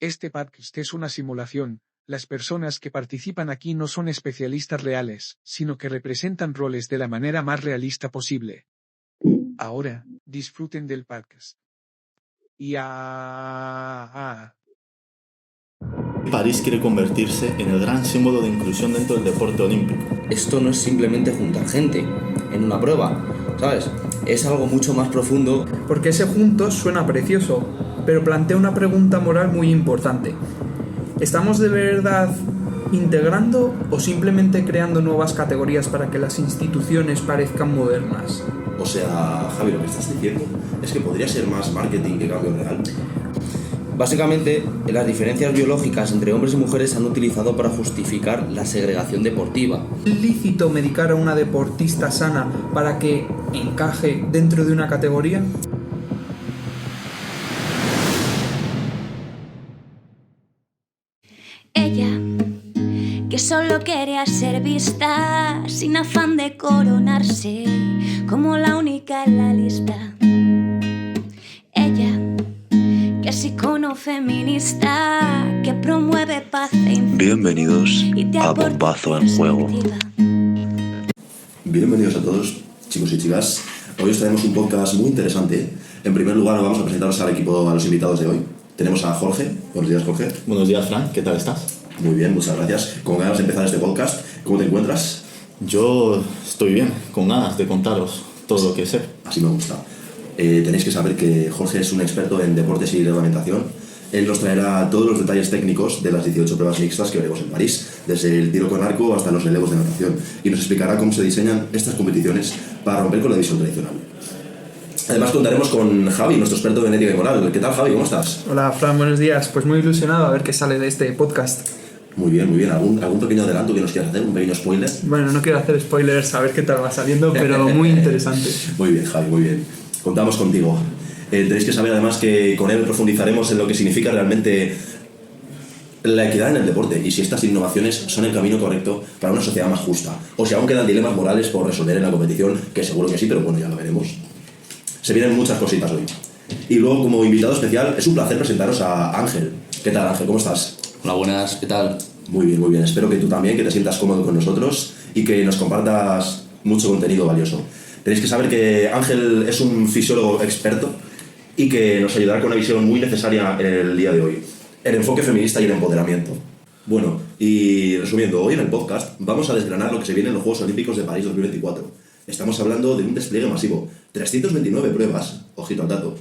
Este podcast es una simulación. Las personas que participan aquí no son especialistas reales, sino que representan roles de la manera más realista posible. Ahora, disfruten del podcast. París quiere convertirse en el gran símbolo de inclusión dentro del deporte olímpico. Esto no es simplemente juntar gente en una prueba, ¿sabes? Es algo mucho más profundo. Porque ese juntos suena precioso, pero plantea una pregunta moral muy importante. ¿Estamos de verdad integrando o simplemente creando nuevas categorías para que las instituciones parezcan modernas? O sea, Javi, lo que estás diciendo es que podría ser más marketing que cambio real. Básicamente, las diferencias biológicas entre hombres y mujeres se han utilizado para justificar la segregación deportiva. ¿Es lícito medicar a una deportista sana para que encaje dentro de una categoría? Ella, que solo quería ser vista, sin afán de coronarse, como la única en la lista. Ella, que es icono feminista, que promueve paz e infinidad. Bienvenidos a Bombazo en Juego. Bienvenidos a todos, chicos y chicas. Hoy os traemos un podcast muy interesante. En primer lugar, vamos a presentaros al equipo, a los invitados de hoy. Tenemos a Jorge. Buenos días, Jorge. Buenos días, Fran. ¿Qué tal estás? Muy bien, muchas gracias. Con ganas de empezar este podcast. ¿Cómo te encuentras? Yo estoy bien, con ganas de contaros todo lo que sé. Así me gusta. Tenéis que saber que Jorge es un experto en deportes y reglamentación. Él nos traerá todos los detalles técnicos de las 18 pruebas mixtas que veremos en París, desde el tiro con arco hasta los relevos de natación, y nos explicará cómo se diseñan estas competiciones para romper con la visión tradicional. Además contaremos con Javi, nuestro experto en ética y moral. ¿Qué tal, Javi? ¿Cómo estás? Hola, Fran, buenos días. Pues muy ilusionado a ver qué sale de este podcast. Muy bien, muy bien. ¿Algún pequeño adelanto que nos quieras hacer? ¿Un pequeño spoiler? Bueno, no quiero hacer spoilers, a ver qué tal va saliendo, pero muy interesante. Muy bien, Javi, muy bien. Contamos contigo. Tenéis que saber además que con él profundizaremos en lo que significa realmente la equidad en el deporte y si estas innovaciones son el camino correcto para una sociedad más justa, o si aún quedan dilemas morales por resolver en la competición, que seguro que sí, pero bueno, ya lo veremos. Se vienen muchas cositas hoy. Y luego, como invitado especial, es un placer presentaros a Ángel. ¿Qué tal, Ángel? ¿Cómo estás? Hola, buenas, ¿qué tal? Muy bien, muy bien. Espero que tú también, que te sientas cómodo con nosotros y que nos compartas mucho contenido valioso. Tenéis que saber que Ángel es un fisiólogo experto y que nos ayudará con una visión muy necesaria en el día de hoy. El enfoque feminista y el empoderamiento. Bueno, y resumiendo, hoy en el podcast vamos a desgranar lo que se viene en los Juegos Olímpicos de París 2024. Estamos hablando de un despliegue masivo. 329 pruebas, ojito al dato,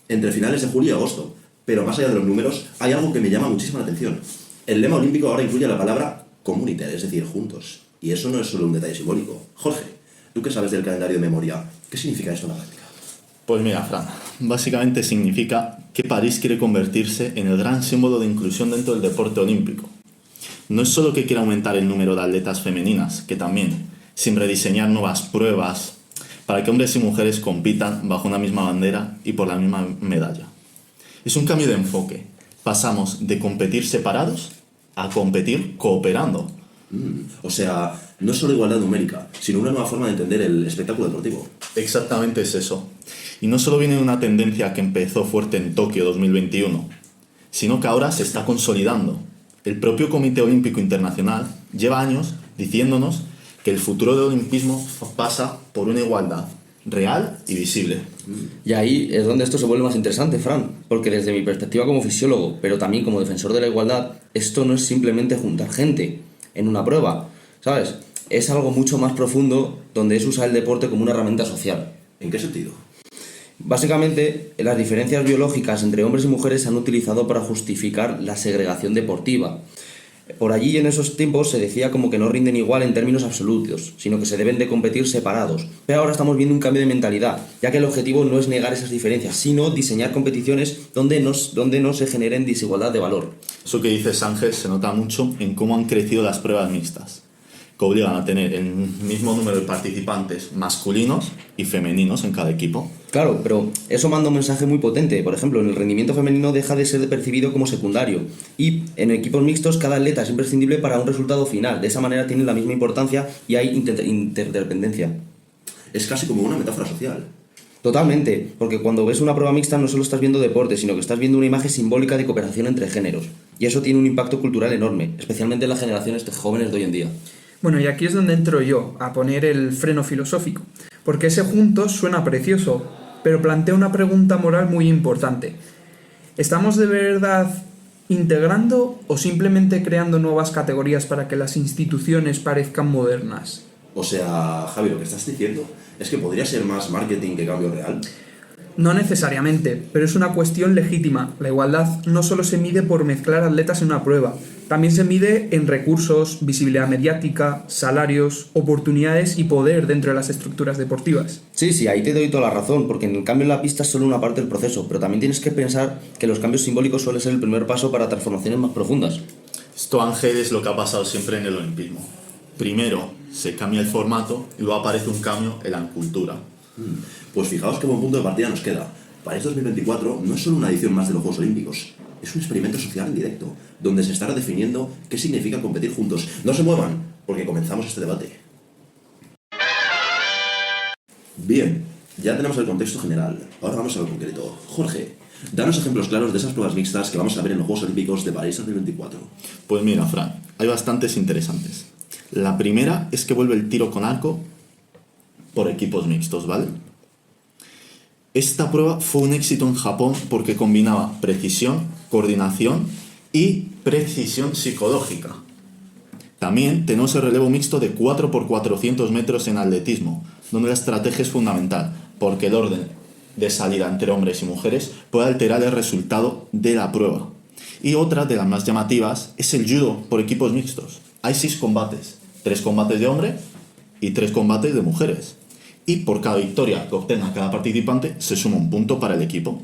entre finales de julio y agosto. Pero más allá de los números, hay algo que me llama muchísimo la atención. El lema olímpico ahora incluye la palabra community, es decir, juntos. Y eso no es solo un detalle simbólico. Jorge, tú que sabes del calendario de memoria, ¿qué significa esto en la práctica? Pues mira, Fran, básicamente significa que París quiere convertirse en el gran símbolo de inclusión dentro del deporte olímpico. No es solo que quiere aumentar el número de atletas femeninas, que también, sin rediseñar nuevas pruebas, para que hombres y mujeres compitan bajo una misma bandera y por la misma medalla. Es un cambio de enfoque. Pasamos de competir separados a competir cooperando. O sea, no es solo igualdad numérica, sino una nueva forma de entender el espectáculo deportivo. Exactamente es eso. Y no solo viene de una tendencia que empezó fuerte en Tokio 2021, sino que ahora se está consolidando. El propio Comité Olímpico Internacional lleva años diciéndonos que el futuro del olimpismo pasa por una igualdad real y visible. Y ahí es donde esto se vuelve más interesante, Fran, porque desde mi perspectiva como fisiólogo, pero también como defensor de la igualdad, esto no es simplemente juntar gente en una prueba, ¿sabes? Es algo mucho más profundo donde es usar el deporte como una herramienta social. ¿En qué sentido? Básicamente, las diferencias biológicas entre hombres y mujeres se han utilizado para justificar la segregación deportiva. Por allí en esos tiempos se decía como que no rinden igual en términos absolutos, sino que se deben de competir separados. Pero ahora estamos viendo un cambio de mentalidad, ya que el objetivo no es negar esas diferencias, sino diseñar competiciones donde no se generen desigualdad de valor. Eso que dices, Ángel, se nota mucho en cómo han crecido las pruebas mixtas, que obligan a tener el mismo número de participantes masculinos y femeninos en cada equipo. Claro, pero eso manda un mensaje muy potente. Por ejemplo, en el rendimiento femenino deja de ser percibido como secundario y en equipos mixtos cada atleta es imprescindible para un resultado final. De esa manera tienen la misma importancia y hay interdependencia. Es casi como una metáfora social. Totalmente, porque cuando ves una prueba mixta no solo estás viendo deporte, sino que estás viendo una imagen simbólica de cooperación entre géneros. Y eso tiene un impacto cultural enorme, especialmente en las generaciones jóvenes de hoy en día. Bueno, y aquí es donde entro yo, a poner el freno filosófico, porque ese juntos suena precioso, pero plantea una pregunta moral muy importante. ¿Estamos de verdad integrando o simplemente creando nuevas categorías para que las instituciones parezcan modernas? O sea, Javi, lo que estás diciendo es que podría ser más marketing que cambio real. No necesariamente, pero es una cuestión legítima. La igualdad no solo se mide por mezclar atletas en una prueba, también se mide en recursos, visibilidad mediática, salarios, oportunidades y poder dentro de las estructuras deportivas. Sí, ahí te doy toda la razón, porque en el cambio en la pista es solo una parte del proceso, pero también tienes que pensar que los cambios simbólicos suelen ser el primer paso para transformaciones más profundas. Esto, Ángel, es lo que ha pasado siempre en el olimpismo. Primero se cambia el formato y luego aparece un cambio en la cultura. Pues fijaos qué buen punto de partida nos queda. París 2024 no es solo una edición más de los Juegos Olímpicos, es un experimento social en directo, donde se está redefiniendo qué significa competir juntos. No se muevan, porque comenzamos este debate. Bien, ya tenemos el contexto general, ahora vamos a lo concreto. Jorge, danos ejemplos claros de esas pruebas mixtas que vamos a ver en los Juegos Olímpicos de París 2024. Pues mira, Fran, hay bastantes interesantes. La primera es que vuelve el tiro con arco por equipos mixtos, ¿vale? Esta prueba fue un éxito en Japón porque combinaba precisión, coordinación y precisión psicológica. También tenemos el relevo mixto de 4x400 metros en atletismo, donde la estrategia es fundamental, porque el orden de salida entre hombres y mujeres puede alterar el resultado de la prueba. Y otra de las más llamativas es el judo por equipos mixtos. Hay 6 combates, 3 combates de hombres y 3 combates de mujeres. Y por cada victoria que obtenga cada participante se suma un punto para el equipo.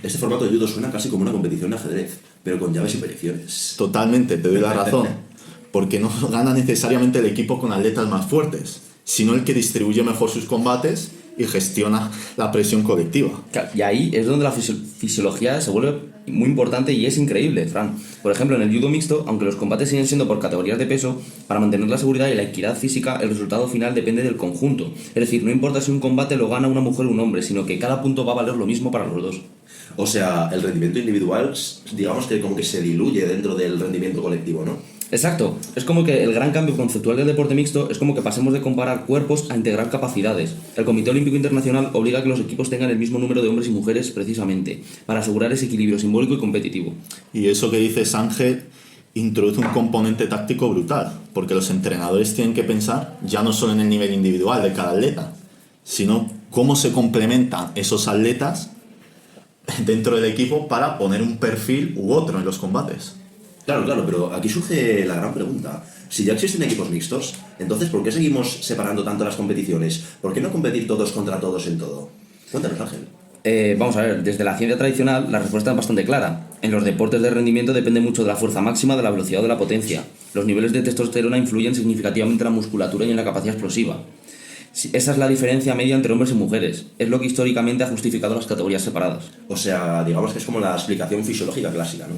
Este formato de judo suena casi como una competición de ajedrez, pero con llaves y predicciones. Totalmente, te doy la razón. Porque no gana necesariamente el equipo con atletas más fuertes, sino el que distribuye mejor sus combates y gestiona la presión colectiva. Y ahí es donde la fisiología se vuelve muy importante y es increíble, Fran. Por ejemplo, en el judo mixto, aunque los combates siguen siendo por categorías de peso, para mantener la seguridad y la equidad física, el resultado final depende del conjunto. Es decir, no importa si un combate lo gana una mujer o un hombre, sino que cada punto va a valer lo mismo para los dos. O sea, el rendimiento individual, digamos que como que se diluye dentro del rendimiento colectivo, ¿no? Exacto, es como que el gran cambio conceptual del deporte mixto es como que pasemos de comparar cuerpos a integrar capacidades. El Comité Olímpico Internacional obliga a que los equipos tengan el mismo número de hombres y mujeres precisamente, para asegurar ese equilibrio simbólico y competitivo. Y eso que dices, Ángel, introduce un componente táctico brutal, porque los entrenadores tienen que pensar ya no solo en el nivel individual de cada atleta, sino cómo se complementan esos atletas dentro del equipo para poner un perfil u otro en los combates. Claro, pero aquí surge la gran pregunta. Si ya existen equipos mixtos, entonces ¿por qué seguimos separando tanto las competiciones? ¿Por qué no competir todos contra todos en todo? Cuéntanos, Ángel. Vamos a ver, desde la ciencia tradicional la respuesta es bastante clara. En los deportes de rendimiento depende mucho de la fuerza máxima, de la velocidad o de la potencia. Los niveles de testosterona influyen significativamente en la musculatura y en la capacidad explosiva. Esa es la diferencia media entre hombres y mujeres. Es lo que históricamente ha justificado las categorías separadas. O sea, digamos que es como la explicación fisiológica clásica, ¿no?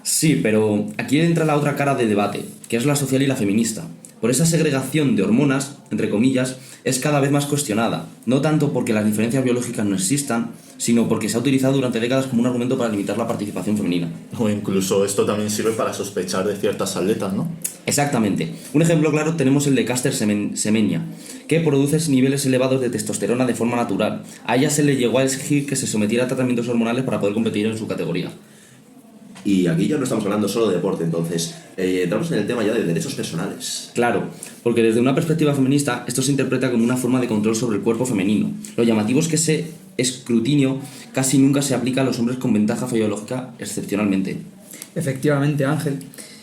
Sí, pero aquí entra la otra cara de debate, que es la social y la feminista. Por esa segregación de hormonas, entre comillas, es cada vez más cuestionada, no tanto porque las diferencias biológicas no existan, sino porque se ha utilizado durante décadas como un argumento para limitar la participación femenina. O incluso esto también sirve para sospechar de ciertas atletas, ¿no? Exactamente. Un ejemplo claro tenemos el de Caster Semenya, que produce niveles elevados de testosterona de forma natural. A ella se le llegó a exigir que se sometiera a tratamientos hormonales para poder competir en su categoría. Y aquí ya no estamos hablando solo de deporte, entonces entramos en el tema ya de derechos personales. Claro, porque desde una perspectiva feminista esto se interpreta como una forma de control sobre el cuerpo femenino. Lo llamativo es que ese escrutinio casi nunca se aplica a los hombres con ventaja biológica excepcionalmente. Efectivamente, Ángel.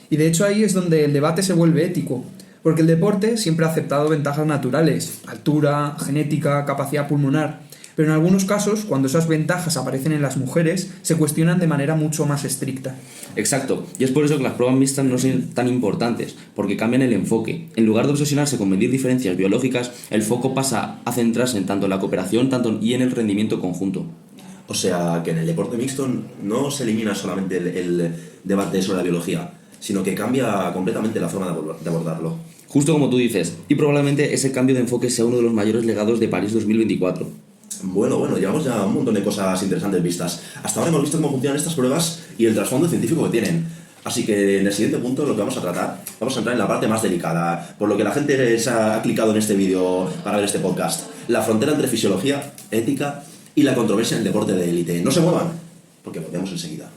Y de hecho ahí es donde el debate se vuelve ético, porque el deporte siempre ha aceptado ventajas naturales, altura, genética, capacidad pulmonar. Pero en algunos casos, cuando esas ventajas aparecen en las mujeres, se cuestionan de manera mucho más estricta. Exacto, y es por eso que las pruebas mixtas no son tan importantes, porque cambian el enfoque. En lugar de obsesionarse con medir diferencias biológicas, el foco pasa a centrarse en tanto en la cooperación y en el rendimiento conjunto. O sea, que en el deporte mixto no se elimina solamente el debate sobre la biología, sino que cambia completamente la forma de abordarlo. Justo como tú dices, y probablemente ese cambio de enfoque sea uno de los mayores legados de París 2024. Bueno, llevamos ya un montón de cosas interesantes vistas. Hasta ahora hemos visto cómo funcionan estas pruebas y el trasfondo científico que tienen. Así que en el siguiente punto lo que vamos a tratar, vamos a entrar en la parte más delicada, por lo que la gente ha clicado en este vídeo para ver este podcast. La frontera entre fisiología, ética y la controversia en el deporte de élite. No se muevan, porque volvemos enseguida.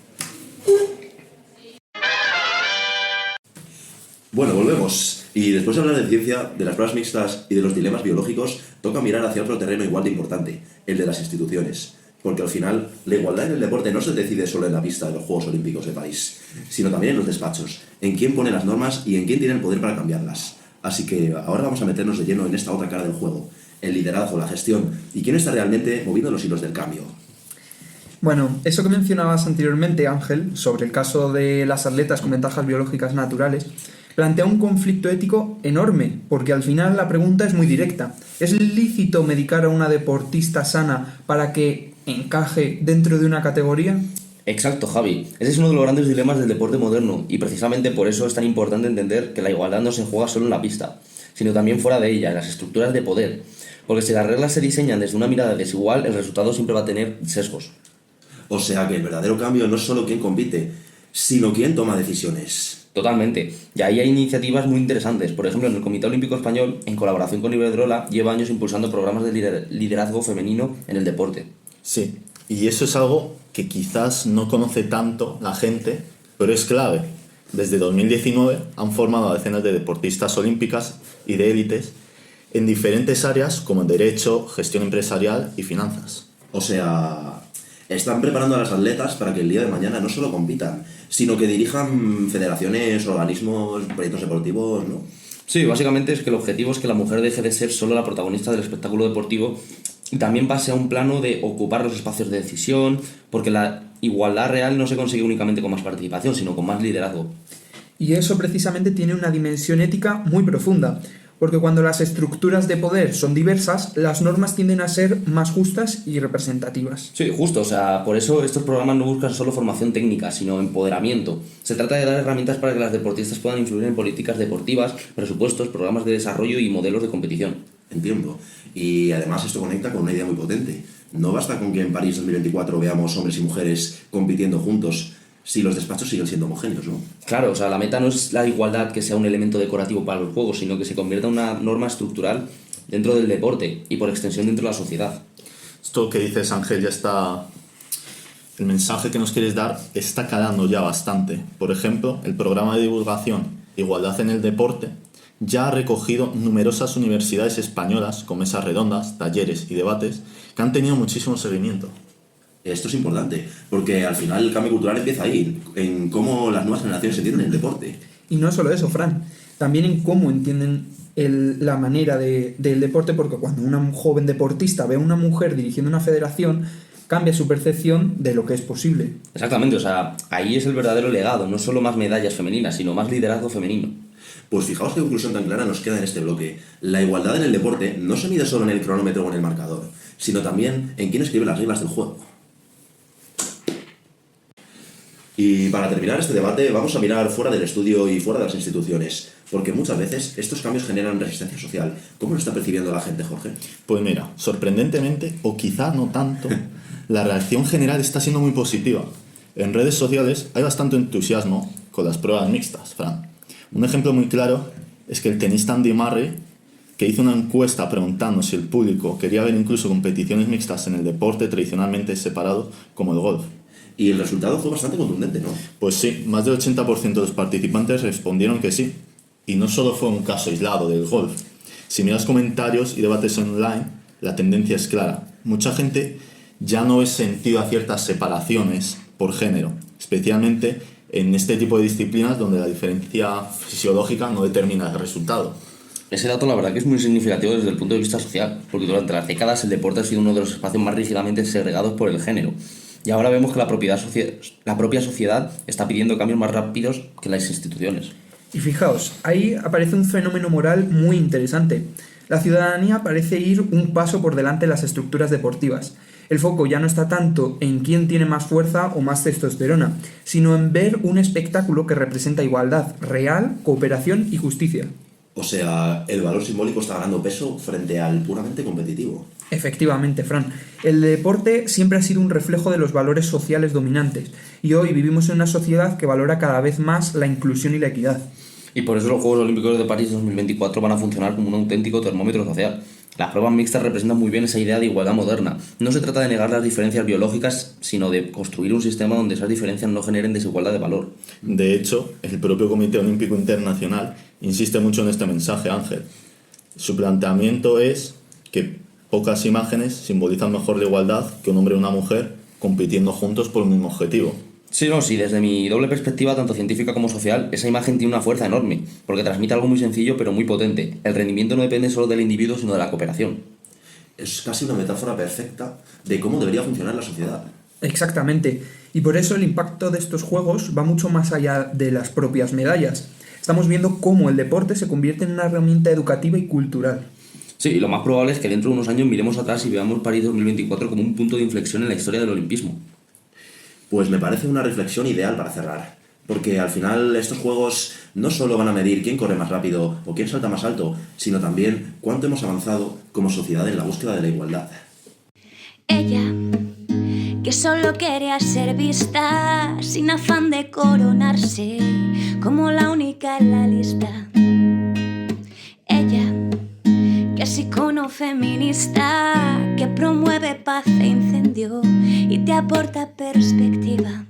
Bueno, volvemos. Y después de hablar de ciencia, de las pruebas mixtas y de los dilemas biológicos, toca mirar hacia otro terreno igual de importante, el de las instituciones. Porque al final, la igualdad en el deporte no se decide solo en la pista de los Juegos Olímpicos de París, sino también en los despachos, en quién pone las normas y en quién tiene el poder para cambiarlas. Así que ahora vamos a meternos de lleno en esta otra cara del juego, el liderazgo, la gestión y quién está realmente moviendo los hilos del cambio. Bueno, eso que mencionabas anteriormente, Ángel, sobre el caso de las atletas con ventajas biológicas naturales, plantea un conflicto ético enorme, porque al final la pregunta es muy directa. ¿Es lícito medicar a una deportista sana para que encaje dentro de una categoría? Exacto, Javi. Ese es uno de los grandes dilemas del deporte moderno y precisamente por eso es tan importante entender que la igualdad no se juega solo en la pista, sino también fuera de ella, en las estructuras de poder. Porque si las reglas se diseñan desde una mirada desigual, el resultado siempre va a tener sesgos. O sea que el verdadero cambio no es solo quién compite, sino quién toma decisiones. Totalmente. Y ahí hay iniciativas muy interesantes. Por ejemplo, en el Comité Olímpico Español, en colaboración con Iberdrola, lleva años impulsando programas de liderazgo femenino en el deporte. Sí, y eso es algo que quizás no conoce tanto la gente, pero es clave. Desde 2019 han formado a decenas de deportistas olímpicas y de élites en diferentes áreas como derecho, gestión empresarial y finanzas. O sea, están preparando a las atletas para que el día de mañana no solo compitan, sino que dirijan federaciones, organismos, proyectos deportivos, ¿no? Sí, básicamente es que el objetivo es que la mujer deje de ser solo la protagonista del espectáculo deportivo y también pase a un plano de ocupar los espacios de decisión, porque la igualdad real no se consigue únicamente con más participación, sino con más liderazgo. Y eso precisamente tiene una dimensión ética muy profunda, porque cuando las estructuras de poder son diversas, las normas tienden a ser más justas y representativas. Sí, justo, o sea, por eso estos programas no buscan solo formación técnica, sino empoderamiento. Se trata de dar herramientas para que las deportistas puedan influir en políticas deportivas, presupuestos, programas de desarrollo y modelos de competición. Entiendo. Y además esto conecta con una idea muy potente. No basta con que en París 2024 veamos hombres y mujeres compitiendo juntos si los despachos siguen siendo homogéneos, ¿no? Claro, o sea, la meta no es la igualdad que sea un elemento decorativo para los juegos, sino que se convierta en una norma estructural dentro del deporte y por extensión dentro de la sociedad. Esto que dices, Ángel, ya está... El mensaje que nos quieres dar está calando ya bastante. Por ejemplo, el programa de divulgación Igualdad en el Deporte ya ha recogido numerosas universidades españolas con mesas redondas, talleres y debates que han tenido muchísimo seguimiento. Esto es importante, porque al final el cambio cultural empieza ahí, en cómo las nuevas generaciones entienden el deporte. Y no solo eso, Fran, también en cómo entienden la manera del deporte, porque cuando una joven deportista ve a una mujer dirigiendo una federación, cambia su percepción de lo que es posible. Exactamente, o sea, ahí es el verdadero legado, no solo más medallas femeninas, sino más liderazgo femenino. Pues fijaos qué conclusión tan clara nos queda en este bloque. La igualdad en el deporte no se mide solo en el cronómetro o en el marcador, sino también en quién escribe las reglas del juego. Y para terminar este debate vamos a mirar fuera del estudio y fuera de las instituciones, porque muchas veces estos cambios generan resistencia social. ¿Cómo lo está percibiendo la gente, Jorge? Pues mira, sorprendentemente, o quizá no tanto, la reacción general está siendo muy positiva. En redes sociales hay bastante entusiasmo con las pruebas mixtas, Fran. Un ejemplo muy claro es que el tenista Andy Murray, que hizo una encuesta preguntando si el público quería ver incluso competiciones mixtas en el deporte tradicionalmente separado como el golf. Y el resultado fue bastante contundente, ¿no? Pues sí, más del 80% de los participantes respondieron que sí. Y no solo fue un caso aislado del golf. Si miras comentarios y debates online, la tendencia es clara. Mucha gente ya no ve sentido a ciertas separaciones por género, especialmente en este tipo de disciplinas donde la diferencia fisiológica no determina el resultado. Ese dato la verdad que es muy significativo desde el punto de vista social, porque durante las décadas el deporte ha sido uno de los espacios más rígidamente segregados por el género. Y ahora vemos que la propia sociedad está pidiendo cambios más rápidos que las instituciones. Y fijaos, ahí aparece un fenómeno moral muy interesante. La ciudadanía parece ir un paso por delante de las estructuras deportivas. El foco ya no está tanto en quién tiene más fuerza o más testosterona, sino en ver un espectáculo que representa igualdad real, cooperación y justicia. O sea, el valor simbólico está ganando peso frente al puramente competitivo. Efectivamente, Fran. El deporte siempre ha sido un reflejo de los valores sociales dominantes y hoy vivimos en una sociedad que valora cada vez más la inclusión y la equidad. Y por eso los Juegos Olímpicos de París 2024 van a funcionar como un auténtico termómetro social. Las pruebas mixtas representan muy bien esa idea de igualdad moderna. No se trata de negar las diferencias biológicas, sino de construir un sistema donde esas diferencias no generen desigualdad de valor. De hecho, el propio Comité Olímpico Internacional insiste mucho en este mensaje, Ángel. Su planteamiento es que pocas imágenes simbolizan mejor la igualdad que un hombre y una mujer compitiendo juntos por un mismo objetivo. Sí, desde mi doble perspectiva, tanto científica como social, esa imagen tiene una fuerza enorme, porque transmite algo muy sencillo pero muy potente. El rendimiento no depende solo del individuo, sino de la cooperación. Es casi una metáfora perfecta de cómo debería funcionar la sociedad. Exactamente. Y por eso el impacto de estos juegos va mucho más allá de las propias medallas. Estamos viendo cómo el deporte se convierte en una herramienta educativa y cultural. Sí, y lo más probable es que dentro de unos años miremos atrás y veamos París 2024 como un punto de inflexión en la historia del olimpismo. Pues me parece una reflexión ideal para cerrar, porque al final estos juegos no solo van a medir quién corre más rápido o quién salta más alto, sino también cuánto hemos avanzado como sociedad en la búsqueda de la igualdad. Ella, que solo quería ser vista, sin afán de coronarse, como la única en la lista. Ella, que es icono feminista, que promueve paz e incendio y te aporta perspectiva.